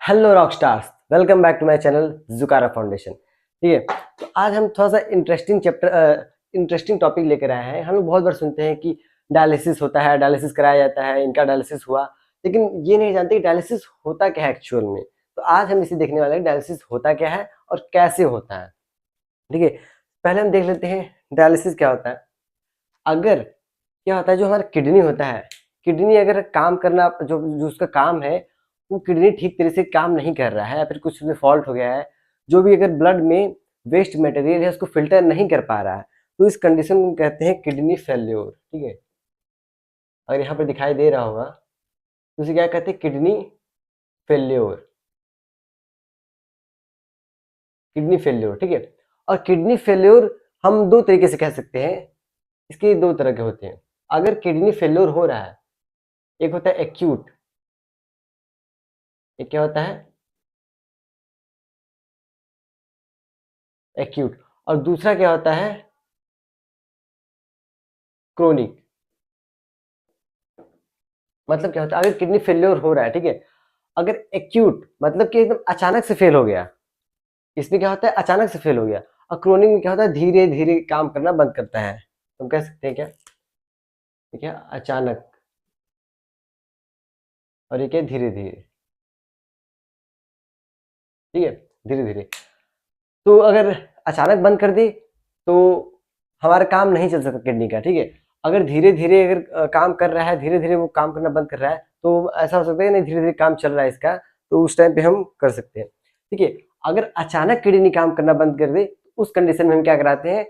Hello rock stars, welcome back to my channel Jukara foundation. ठीक है, तो आज हम थोड़ा सा इंटरेस्टिंग टॉपिक लेकर आए हैं। हम लोग बहुत बार सुनते हैं कि डायलिसिस होता है, डायलिसिस कराया जाता है, इनका डायलिसिस हुआ, लेकिन ये नहीं जानते कि डायलिसिस होता क्या है एक्चुअल में। तो आज हम इसे देखने वाले हैं, डायलिसिस होता क्या है और कैसे होता है। ठीक है, पहले हम देख लेते हैं डायलिसिस क्या होता है। अगर क्या होता है, जो हमारा किडनी होता है, किडनी अगर काम करना जो जो उसका काम है, वो किडनी ठीक तरह से काम नहीं कर रहा है या फिर कुछ उसमें फॉल्ट हो गया है, जो भी अगर ब्लड में वेस्ट मटेरियल है उसको फिल्टर नहीं कर पा रहा है, तो इस कंडीशन को कहते हैं किडनी फेल्योर। ठीक है, अगर यहाँ पर दिखाई दे रहा होगा तो उसे क्या कहते हैं, किडनी फेल्योर। किडनी फेल्योर, ठीक है। और किडनी फेल्योर हम दो तरीके से कह सकते हैं, इसके दो तरह के होते हैं। अगर किडनी फेल्योर हो रहा है, एक होता है एक्यूट, एक क्या होता है एक्यूट, और दूसरा क्या होता है क्रोनिक। मतलब क्या होता है, अगर किडनी फेल्योर हो रहा है, ठीक है, अगर एक्यूट मतलब कि एकदम अचानक से फेल हो गया, इसमें क्या होता है अचानक से फेल हो गया, और क्रोनिक में क्या होता है धीरे धीरे काम करना बंद करता है। हम कह सकते हैं क्या, ठीक है, अचानक, और ये क्या धीरे धीरे। ठीक है, धीरे धीरे। तो अगर अचानक बंद कर दी तो हमारा काम नहीं चल सकता किडनी का। ठीक है, अगर धीरे धीरे अगर काम कर रहा है, धीरे धीरे वो काम करना बंद कर रहा है, तो ऐसा हो सकता है नहीं धीरे धीरे काम चल रहा है इसका, तो उस टाइम पे हम कर सकते हैं। ठीक है, अगर अचानक किडनी काम करना बंद कर दे, उस कंडीशन में हम क्या कराते हैं,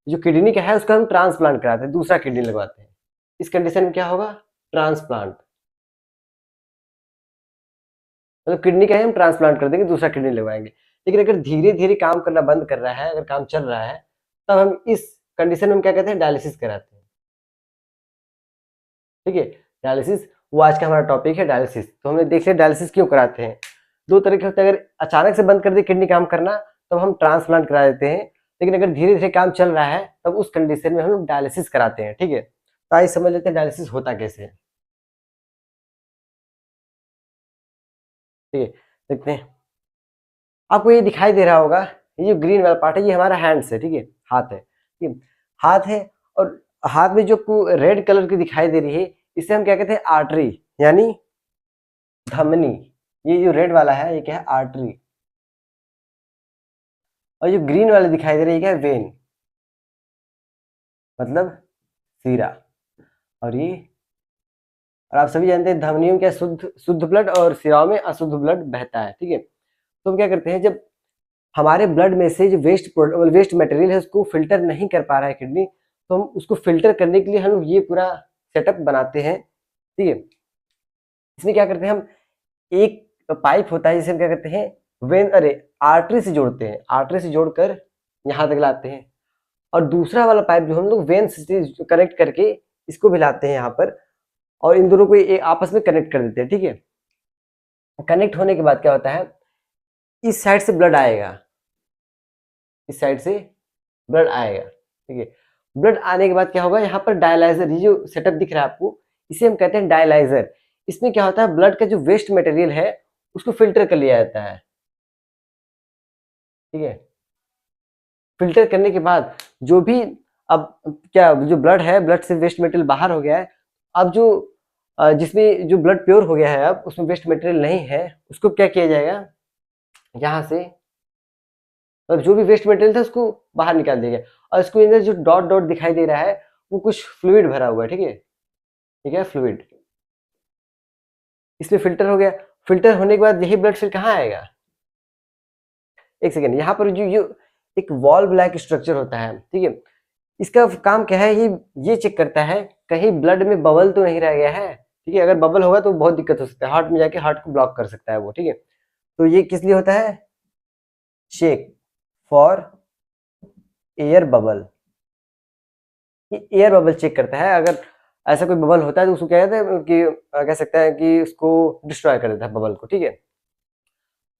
जो किडनी का है उसका हम ट्रांसप्लांट कराते हैं, दूसरा किडनी लगवाते हैं। इस कंडीशन में क्या होगा, ट्रांसप्लांट, मतलब किडनी का ही हम ट्रांसप्लांट कर देंगे, दूसरा किडनी लगवाएंगे। लेकिन अगर धीरे धीरे काम करना बंद कर रहा है, अगर काम चल रहा है, तब हम इस कंडीशन में क्या कहते हैं, डायलिसिस कराते हैं। ठीक है, डायलिसिस, वो आज का हमारा टॉपिक है डायलिसिस। तो हमने देख लिया डायलिसिस क्यों कराते हैं। दो तरह के होते हैं, अगर अचानक से बंद कर दे किडनी काम करना, तब हम ट्रांसप्लांट करा देते हैं। लेकिन अगर धीरे धीरे काम चल रहा है, तब उस कंडीशन में हम लोग डायलिसिस कराते हैं। ठीक है, तो आइए समझ लेते हैं डायलिसिस होता कैसे है। ठीक है, देखते हैं। आपको ये दिखाई दे रहा होगा, ये जो ग्रीन वाला पार्ट है, ये हमारा हैंड्स है। ठीक है, हाथ है, ठीक है, हाथ है। और हाथ में जो रेड कलर की दिखाई दे रही है, इसे हम क्या कहते हैं, आर्टरी, यानी धमनी। ये जो रेड वाला है, ये क्या है, आर्टरी। और जो ग्रीन वाला दिखाई दे रहा है, ये क्या है, वेन, मतलब सीरा। और ये, और आप सभी जानते हैं धमनियों में क्या शुद्ध शुद्ध ब्लड और सिराओं में अशुद्ध ब्लड बहता है। ठीक है, तो हम क्या करते हैं, जब हमारे ब्लड में से जो वेस्ट मटेरियल है उसको फिल्टर नहीं कर पा रहा है किडनी, तो हम उसको फिल्टर करने के लिए हम ये पूरा सेटअप बनाते हैं। ठीक है, इसमें क्या करते हैं हम, एक पाइप होता है जिसे हम क्या करते हैं, वेन अरे आर्टरी से जोड़ते हैं, आर्टरी से जोड़कर यहाँ तक लाते हैं। और दूसरा वाला पाइप जो हम लोग वेन से कनेक्ट करके इसको भी लाते हैं यहाँ पर, और इन दोनों को आपस में कनेक्ट कर देते हैं। ठीक है, कनेक्ट होने के बाद क्या होता है, इस साइड से ब्लड आएगा, इस साइड से ब्लड आएगा। ठीक है, ब्लड आने के बाद क्या होगा, यहाँ पर डायलाइजर, ये जो सेटअप दिख रहा है आपको, इसे हम कहते हैं डायलाइजर। इसमें क्या होता है, ब्लड का जो वेस्ट मटेरियल है उसको फिल्टर कर लिया जाता है। ठीक है, फिल्टर करने के बाद जो भी, अब क्या, जो ब्लड है, ब्लड से वेस्ट मटेरियल बाहर हो गया है। अब जो जिसमें जो ब्लड प्योर हो गया है, अब उसमें वेस्ट मटेरियल नहीं है, उसको क्या किया जाएगा, यहाँ से मतलब जो भी वेस्ट मटेरियल था उसको बाहर निकाल दिया गया, और इसको अंदर जो डॉट डॉट दिखाई दे रहा है, वो कुछ फ्लूइड भरा हुआ है। ठीक है, ठीक है, फ्लूइड, इसलिए फिल्टर हो गया। फिल्टर होने के बाद यही ब्लड फिर कहाँ आएगा, एक सेकेंड, यहाँ पर जो एक वॉल्व लाइक स्ट्रक्चर होता है। ठीक है, इसका काम क्या है, ये चेक करता है कहीं ब्लड में बबल तो नहीं रह गया है। ठीक है, अगर बबल होगा तो बहुत दिक्कत हो सकता है, हार्ट में जाके हार्ट को ब्लॉक कर सकता है वो। ठीक है, तो ये किस लिए होता है, चेक फॉर एयर बबल, ये एयर बबल चेक करता है। अगर ऐसा कोई बबल होता है तो उसको क्या कहते हैं कि कह सकता है कि उसको डिस्ट्रॉय कर देता है बबल को। ठीक है,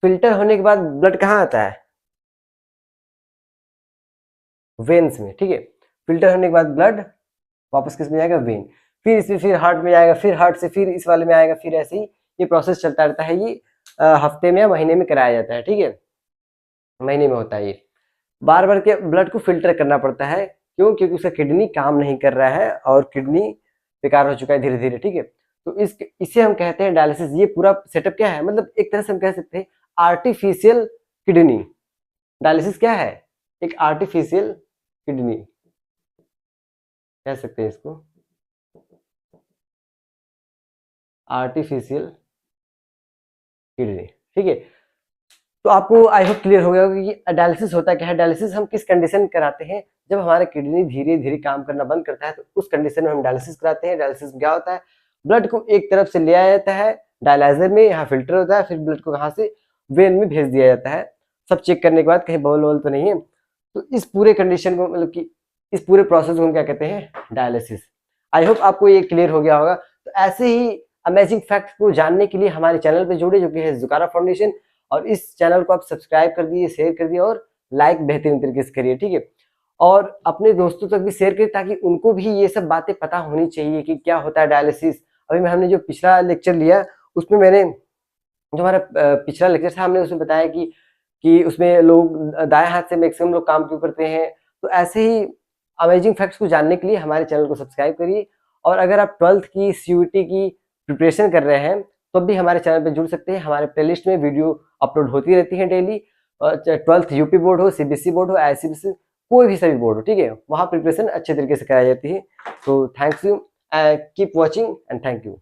फिल्टर होने के बाद ब्लड कहाँ आता है, वेन्स में। ठीक है, फिल्टर होने के बाद ब्लड वापस किस में जाएगा, वेन, फिर इसमें फिर हार्ट में जाएगा, फिर हार्ट से फिर इस वाले में आएगा, फिर ऐसे ही ये प्रोसेस चलता रहता है। ये हफ्ते में या महीने में कराया जाता है, ठीक है, महीने में होता है ये। बार बार के ब्लड को फिल्टर करना पड़ता है, क्यों? क्योंकि उसका किडनी काम नहीं कर रहा है और किडनी बेकार हो चुका है धीरे धीरे, ठीक है। तो इसे हम कहते हैं डायलिसिस। ये पूरा सेटअप क्या है, मतलब एक तरह से हम कह सकते हैं आर्टिफिशियल किडनी। डायलिसिस क्या है? एक आर्टिफिशियल किडनी कह सकते हैं इसको, आर्टिफिशियल किडनी, ठीक है। तो आपको आई होप क्लियर हो गया होगा कि डायलिसिस होता क्या है। डायलिसिस हम किस कंडीशन में कराते हैं? जब हमारा किडनी धीरे धीरे काम करना बंद करता है, तो उस कंडीशन में हम डायलिसिस कराते हैं। डायलिसिस में क्या होता है, ब्लड को एक तरफ से ले आया जाता है डायलाइजर में, यहाँ फिल्टर होता है, फिर ब्लड को यहाँ से वेन में भेज दिया जाता है, सब चेक करने के बाद कहीं बॉल वॉल तो नहीं है। तो इस पूरे कंडीशन को, मतलब कि इस पूरे प्रोसेस को हम क्या कहते हैं, डायलिसिस। आई होप आपको ये क्लियर हो गया होगा। तो ऐसे ही अमेजिंग फैक्ट को जानने के लिए हमारे चैनल पे जुड़े, जो कि है जुकारा फाउंडेशन, और इस चैनल को आप सब्सक्राइब कर दिए, शेयर कर दिए और लाइक बेहतरीन तरीके से करिए, ठीक है। और अपने दोस्तों तक भी शेयर करिए, ताकि उनको भी ये सब बातें पता होनी चाहिए कि क्या होता है डायलिसिस। अभी में हमने जो पिछला लेक्चर लिया, उसमें मैंने जो हमारा पिछला लेक्चर था, हमने उसमें बताया कि उसमें लोग दाएं हाथ से मैक्सिमम लोग काम क्यों करते हैं। तो ऐसे ही अमेजिंग फैक्ट्स को जानने के लिए हमारे चैनल को सब्सक्राइब करिए। और अगर आप 12th की CUET की प्रिपरेशन कर रहे हैं, तो भी हमारे चैनल पर जुड़ सकते हैं। हमारे प्लेलिस्ट में वीडियो अपलोड होती रहती है डेली। 12th UP बोर्ड हो, CBSE बोर्ड हो, ICSE, कोई भी सभी बोर्ड हो, ठीक है, वहाँ प्रिपरेशन अच्छे तरीके से कराई जाती है। तो thanks you, keep watching and thank you.